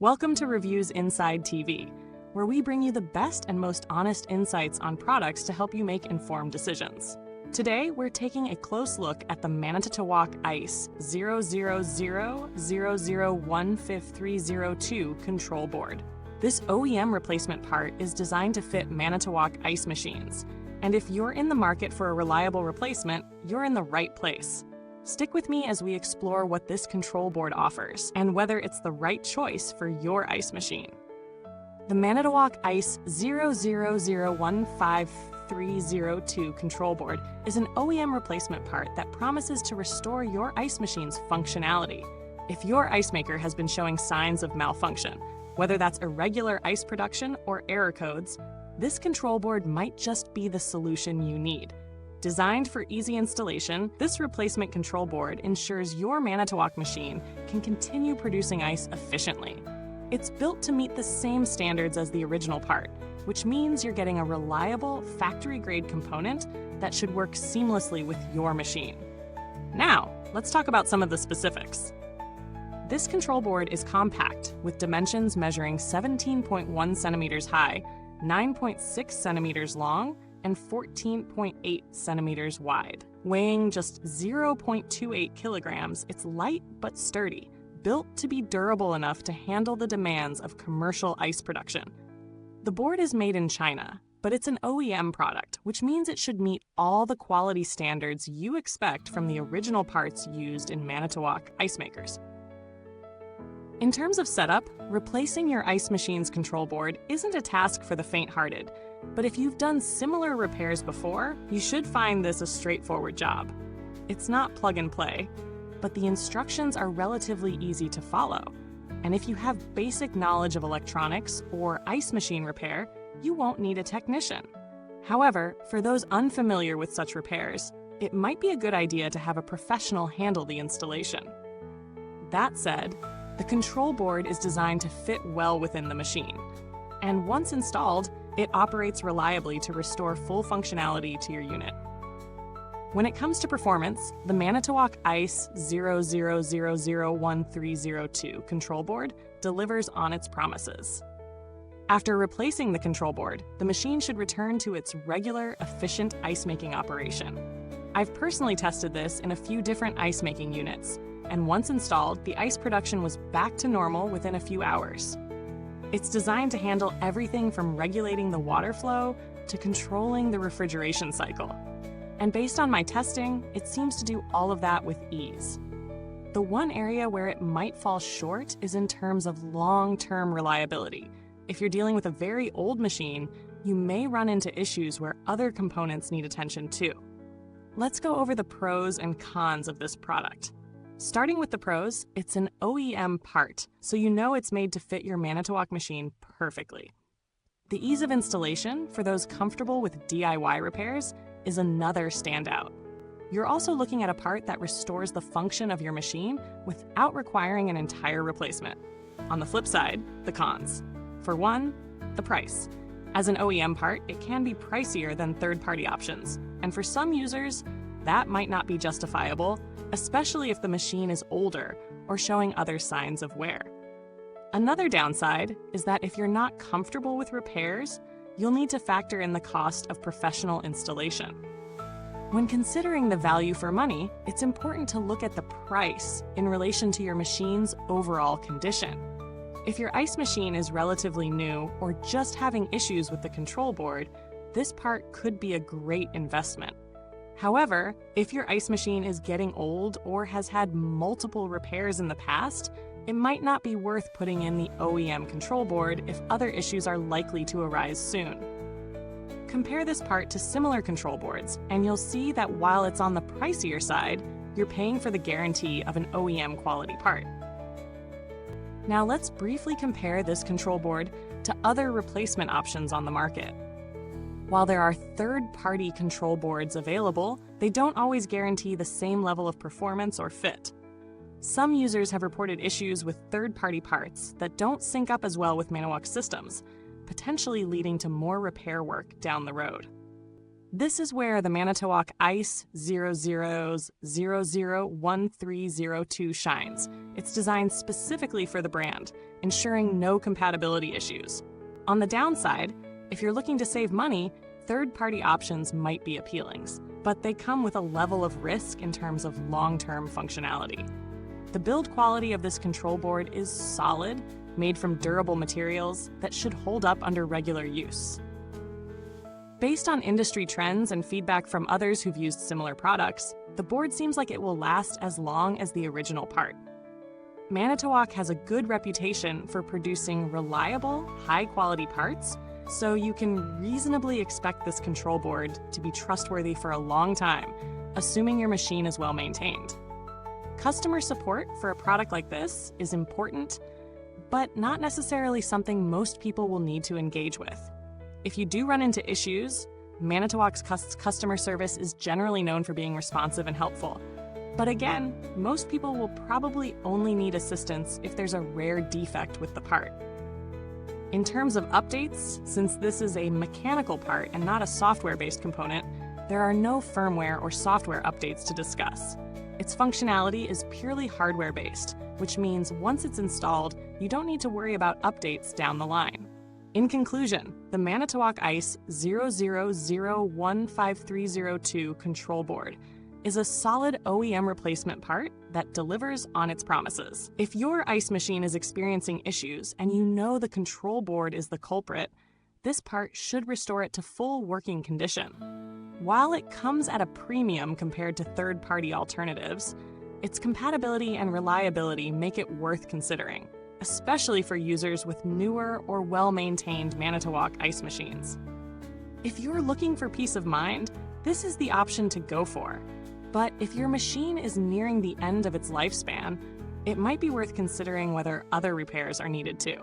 Welcome to Reviews Inside TV, where we bring you the best and most honest insights on products to help you make informed decisions. Today, we're taking a close look at the Manitowoc Ice 00000015302 control board. This OEM replacement part is designed to fit Manitowoc Ice machines, and if you're in the market for a reliable replacement, you're in the right place. Stick with me as we explore what this control board offers and whether it's the right choice for your ice machine. The Manitowoc Ice 000015302 control board is an OEM replacement part that promises to restore your ice machine's functionality. If your ice maker has been showing signs of malfunction, whether that's irregular ice production or error codes, this control board might just be the solution you need. Designed for easy installation, this replacement control board ensures your Manitowoc machine can continue producing ice efficiently. It's built to meet the same standards as the original part, which means you're getting a reliable, factory-grade component that should work seamlessly with your machine. Now, let's talk about some of the specifics. This control board is compact, with dimensions measuring 17.1 centimeters high, 9.6 centimeters long, and 14.8 centimeters wide. Weighing just 0.28 kilograms, it's light but sturdy, built to be durable enough to handle the demands of commercial ice production. The board is made in China, but it's an OEM product, which means it should meet all the quality standards you expect from the original parts used in Manitowoc ice makers. In terms of setup, replacing your ice machine's control board isn't a task for the faint-hearted, but if you've done similar repairs before, you should find this a straightforward job. It's not plug and play, but the instructions are relatively easy to follow. And if you have basic knowledge of electronics or ice machine repair, you won't need a technician. However, for those unfamiliar with such repairs, it might be a good idea to have a professional handle the installation. That said, the control board is designed to fit well within the machine, and once installed, it operates reliably to restore full functionality to your unit. When it comes to performance, the Manitowoc Ice 000001302 control board delivers on its promises. After replacing the control board, the machine should return to its regular, efficient ice-making operation. I've personally tested this in a few different ice-making units, and once installed, the ice production was back to normal within a few hours. It's designed to handle everything from regulating the water flow to controlling the refrigeration cycle. And based on my testing, it seems to do all of that with ease. The one area where it might fall short is in terms of long-term reliability. If you're dealing with a very old machine, you may run into issues where other components need attention too. Let's go over the pros and cons of this product. Starting with the pros, it's an OEM part, so you know it's made to fit your Manitowoc machine perfectly. The ease of installation, for those comfortable with DIY repairs, is another standout. You're also looking at a part that restores the function of your machine without requiring an entire replacement. On the flip side, the cons. For one, the price. As an OEM part, it can be pricier than third-party options, and for some users, that might not be justifiable, especially if the machine is older or showing other signs of wear. Another downside is that if you're not comfortable with repairs, you'll need to factor in the cost of professional installation. When considering the value for money, it's important to look at the price in relation to your machine's overall condition. If your ice machine is relatively new or just having issues with the control board, this part could be a great investment. However, if your ice machine is getting old or has had multiple repairs in the past, it might not be worth putting in the OEM control board if other issues are likely to arise soon. Compare this part to similar control boards, and you'll see that while it's on the pricier side, you're paying for the guarantee of an OEM quality part. Now let's briefly compare this control board to other replacement options on the market. While there are third-party control boards available, they don't always guarantee the same level of performance or fit. Some users have reported issues with third-party parts that don't sync up as well with Manitowoc systems, potentially leading to more repair work down the road. This is where the Manitowoc Ice 00001302 shines. It's designed specifically for the brand, ensuring no compatibility issues. On the downside, if you're looking to save money, third-party options might be appealing, but they come with a level of risk in terms of long-term functionality. The build quality of this control board is solid, made from durable materials that should hold up under regular use. Based on industry trends and feedback from others who've used similar products, the board seems like it will last as long as the original part. Manitowoc has a good reputation for producing reliable, high-quality parts, so you can reasonably expect this control board to be trustworthy for a long time, assuming your machine is well maintained. Customer support for a product like this is important, but not necessarily something most people will need to engage with. If you do run into issues, Manitowoc's customer service is generally known for being responsive and helpful. But again, most people will probably only need assistance if there's a rare defect with the part. In terms of updates, since this is a mechanical part and not a software-based component, there are no firmware or software updates to discuss. Its functionality is purely hardware-based, which means once it's installed, you don't need to worry about updates down the line. In conclusion, the Manitowoc Ice 00015302 control board is a solid OEM replacement part that delivers on its promises. If your ice machine is experiencing issues and you know the control board is the culprit, this part should restore it to full working condition. While it comes at a premium compared to third-party alternatives, its compatibility and reliability make it worth considering, especially for users with newer or well-maintained Manitowoc ice machines. If you're looking for peace of mind, this is the option to go for. But if your machine is nearing the end of its lifespan, it might be worth considering whether other repairs are needed too.